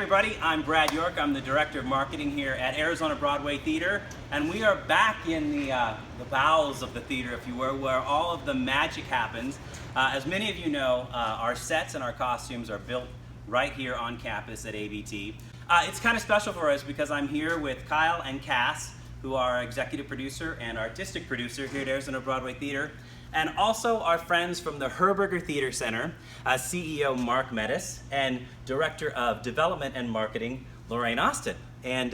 everybody, I'm Brad York. I'm the Director of Marketing here at Arizona Broadway Theater, and we are back in the bowels of the theater, if you will, where all of the magic happens. As many of you know, our sets and our costumes are built right here on campus at ABT. It's kind of special for us because I'm here with Kyle and Cass, who are our executive producer and artistic producer here at Arizona Broadway Theater, and also our friends from the Herberger Theater Center, CEO Mark Metis, and Director of Development and Marketing, Laurene Austin. And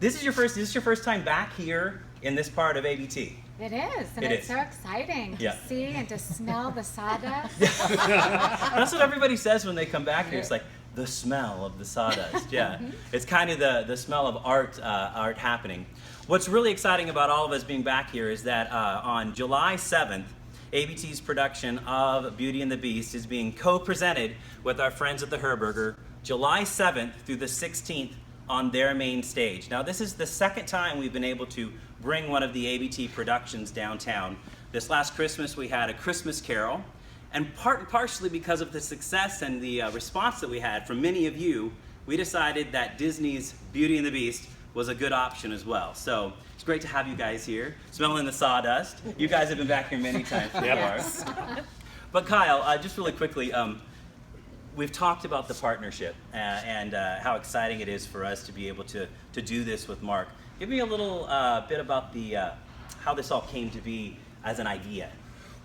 this is your first time back here in this part of ABT. It is, and it's so exciting to see and to smell the sawdust. That's what everybody says when they come back here. It's like the smell of the sawdust. Yeah, it's kind of the smell of art happening. What's really exciting about all of us being back here is that on July 7th, ABT's production of Beauty and the Beast is being co-presented with our friends at the Herberger, July 7th through the 16th on their main stage. Now, this is the second time we've been able to bring one of the ABT productions downtown. This last Christmas, we had A Christmas Carol, and partially because of the success and the response that we had from many of you, we decided that Disney's Beauty and the Beast was a good option as well. So it's great to have you guys here, smelling the sawdust. You guys have been back here many times before. Yes. But Kyle, just really quickly, we've talked about the partnership and how exciting it is for us to be able to do this with Mark. Give me a little bit about how this all came to be as an idea.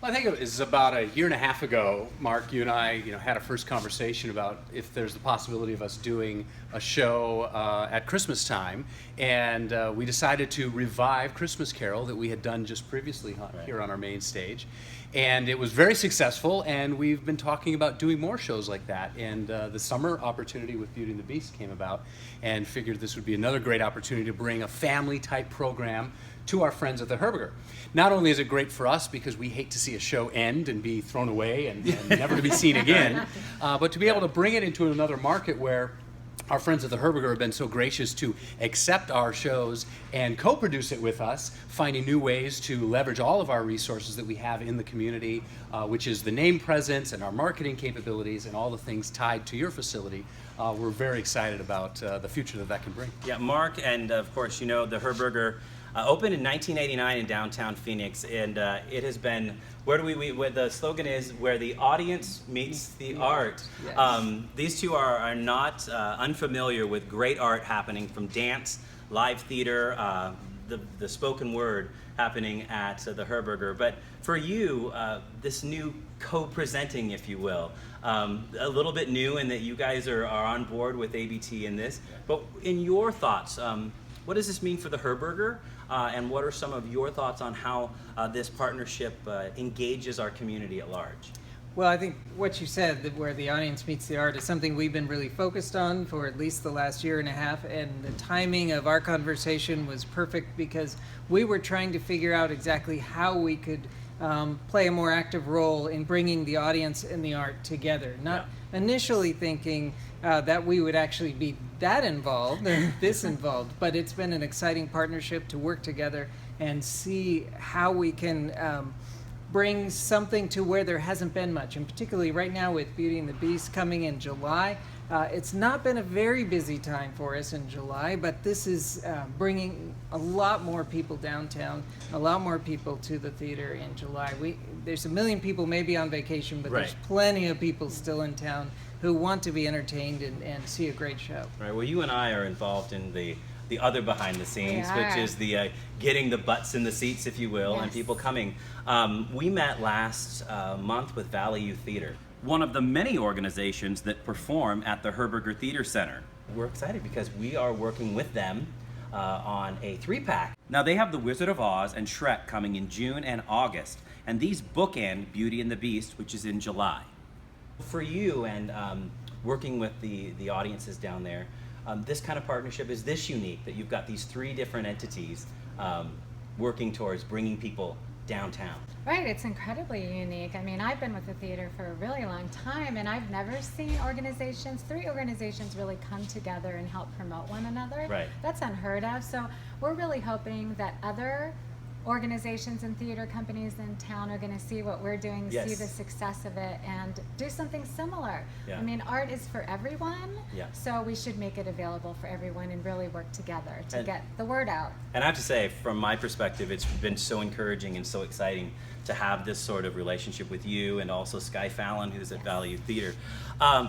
Well, I think it was about a year and a half ago, Mark, you and I had a first conversation about if there's the possibility of us doing a show at Christmas time, and we decided to revive Christmas Carol that we had done just previously here on our main stage. And it was very successful, and we've been talking about doing more shows like that. And the summer opportunity with Beauty and the Beast came about, and figured this would be another great opportunity to bring a family-type program to our friends at the Herberger. Not only is it great for us because we hate to see a show end and be thrown away and never to be seen again, but to be able to bring it into another market where our friends at the Herberger have been so gracious to accept our shows and co-produce it with us, finding new ways to leverage all of our resources that we have in the community, which is the name presence and our marketing capabilities and all the things tied to your facility. We're very excited about the future that can bring. Yeah, Mark, and of course, the Herberger opened in 1989 in downtown Phoenix, and it has been, where the slogan is, where the audience meets the art. Yes. These two are not unfamiliar with great art happening from dance, live theater, the spoken word happening at the Herberger. But for you, this new co-presenting, if you will, a little bit new in that you guys are on board with ABT in this. But in your thoughts, what does this mean for the Herberger? And what are some of your thoughts on how this partnership engages our community at large? Well, I think what you said, that where the audience meets the art, is something we've been really focused on for at least the last year and a half, and the timing of our conversation was perfect because we were trying to figure out exactly how we could play a more active role in bringing the audience and the art together. Not initially thinking that we would actually be that involved or this involved, but it's been an exciting partnership to work together and see how we can bring something to where there hasn't been much, and particularly right now with Beauty and the Beast coming in July. It's not been a very busy time for us in July, but this is bringing a lot more people downtown, a lot more people to the theater in July. There's 1 million people maybe on vacation, but there's plenty of people still in town who want to be entertained and see a great show. Right. Well, you and I are involved in the other behind the scenes, which is the getting the butts in the seats, if you will, and people coming. We met last month with Valley Youth Theater, one of the many organizations that perform at the Herberger Theater Center. We're excited because we are working with them on a 3-pack. Now, they have The Wizard of Oz and Shrek coming in June and August, and these bookend Beauty and the Beast, which is in July. For you and working with the audiences down there, this kind of partnership, is this unique that you've got these 3 different entities working towards bringing people downtown? Right, it's incredibly unique. I mean, I've been with the theater for a really long time, and I've never seen 3 organizations really come together and help promote one another. Right. That's unheard of. So we're really hoping that other organizations and theater companies in town are going to see what we're doing, Yes. see the success of it, and do something similar. Yeah. I mean, art is for everyone, Yeah. so we should make it available for everyone and really work together to And- get the word out. And I have to say, from my perspective, it's been so encouraging and so exciting to have this sort of relationship with you and also Sky Fallon, who's at Valley Youth Theater.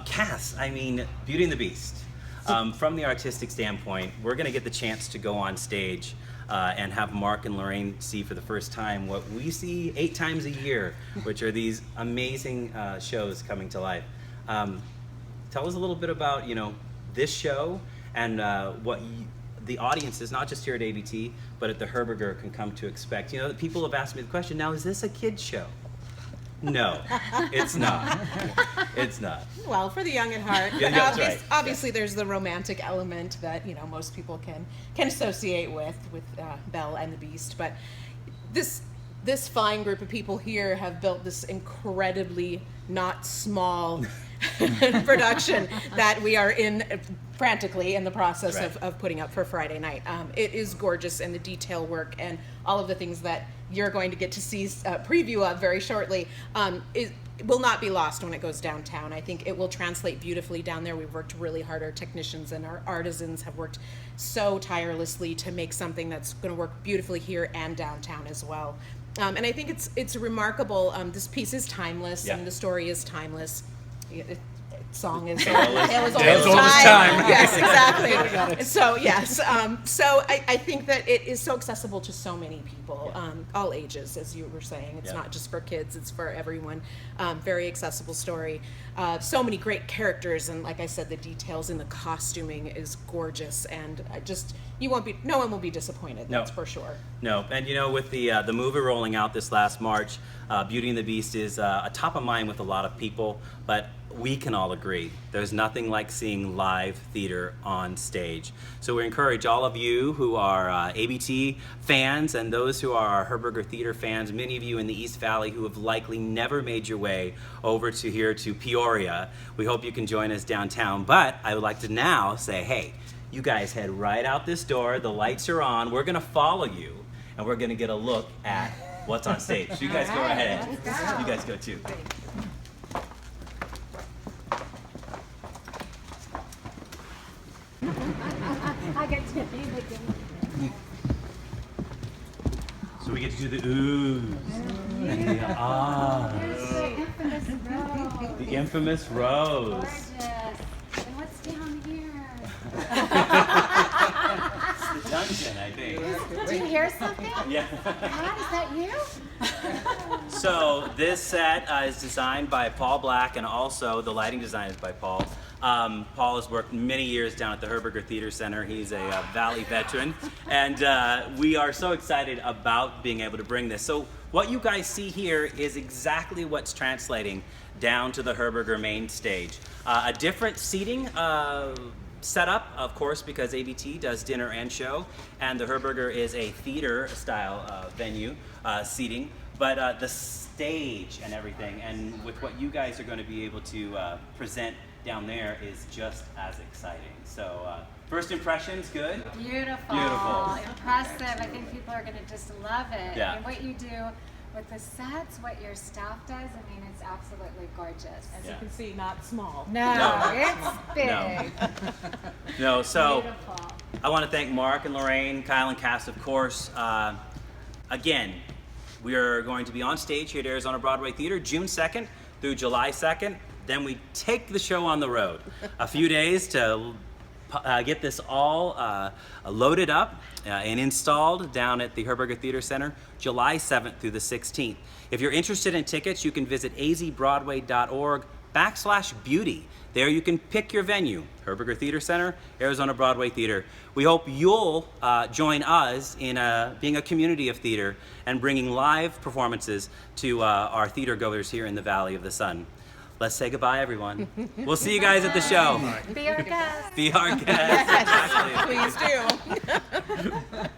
Cass, I mean, Beauty and the Beast. From the artistic standpoint, we're going to get the chance to go on stage and have Mark and Laurene see for the first time what we see 8 times a year, which are these amazing shows coming to life. Tell us a little bit about, this show and what the audiences, not just here at ABT, but at the Herberger, can come to expect. People have asked me the question, now, is this a kid's show? No, it's not. It's not. Well, for the young at heart. Yeah, that's right. Obviously, there's the romantic element that most people can associate with Belle and the Beast. But this fine group of people here have built this incredibly not small production that we are frantically in the process Right. of putting up for Friday night. It is gorgeous, and the detail work and all of the things that you're going to get to see a preview of very shortly will not be lost when it goes downtown. I think it will translate beautifully down there. We've worked really hard. Our technicians and our artisans have worked so tirelessly to make something that's going to work beautifully here and downtown as well. And I think it's remarkable. This piece is timeless, Yeah. and the story is timeless. Song is Tales old as time. Yes, exactly. So yes, so I think that it is so accessible to so many people, all ages, as you were saying. It's Yeah. not just for kids; it's for everyone. Very accessible story. So many great characters, and like I said, the details in the costuming is gorgeous, and no one will be disappointed. No. That's for sure. No, and with the movie rolling out this last March, Beauty and the Beast is a top of mind with a lot of people, but we can all agree there's nothing like seeing live theater on stage. So we encourage all of you who are ABT fans and those who are our Herberger Theater fans, many of you in the East Valley who have likely never made your way over to here to Peoria. We hope you can join us downtown, but I would like to now say, hey, you guys head right out this door, the lights are on, we're gonna follow you, and we're gonna get a look at what's on stage. So you guys go ahead. You guys go too. I get to be the game. So we get to do the oohs and the ahs. There's the infamous rose. The infamous rose. Gorgeous. And what's down here? It's the dungeon, I think. Do you hear something? Yeah. Matt, is that you? So this set is designed by Paul Black, and also the lighting design is by Paul. Paul has worked many years down at the Herberger Theater Center. He's a Valley veteran, and we are so excited about being able to bring this. So what you guys see here is exactly what's translating down to the Herberger main stage. A different seating setup, of course, because ABT does dinner and show, and the Herberger is a theater-style venue seating. But the stage and everything, and with what you guys are going to be able to present down there is just as exciting. So first impressions, good? Beautiful. Beautiful. Impressive. I think people are going to just love it. Yeah. I mean, what you do with the sets, what your staff does, I mean, it's absolutely gorgeous. As Yeah. you can see, not small. No, No. it's big. No, so Beautiful. I want to thank Mark and Laurene, Kyle and Cass, of course. Again, we are going to be on stage here at Arizona Broadway Theater June 2nd through July 2nd. Then we take the show on the road. A few days to get this all loaded up and installed down at the Herberger Theater Center, July 7th through the 16th. If you're interested in tickets, you can visit azbroadway.org/beauty. There you can pick your venue, Herberger Theater Center, Arizona Broadway Theater. We hope you'll join us in being a community of theater and bringing live performances to our theater goers here in the Valley of the Sun. Let's say goodbye, everyone. We'll see you guys at the show. Be our guest. Be our guests. Exactly. Please do.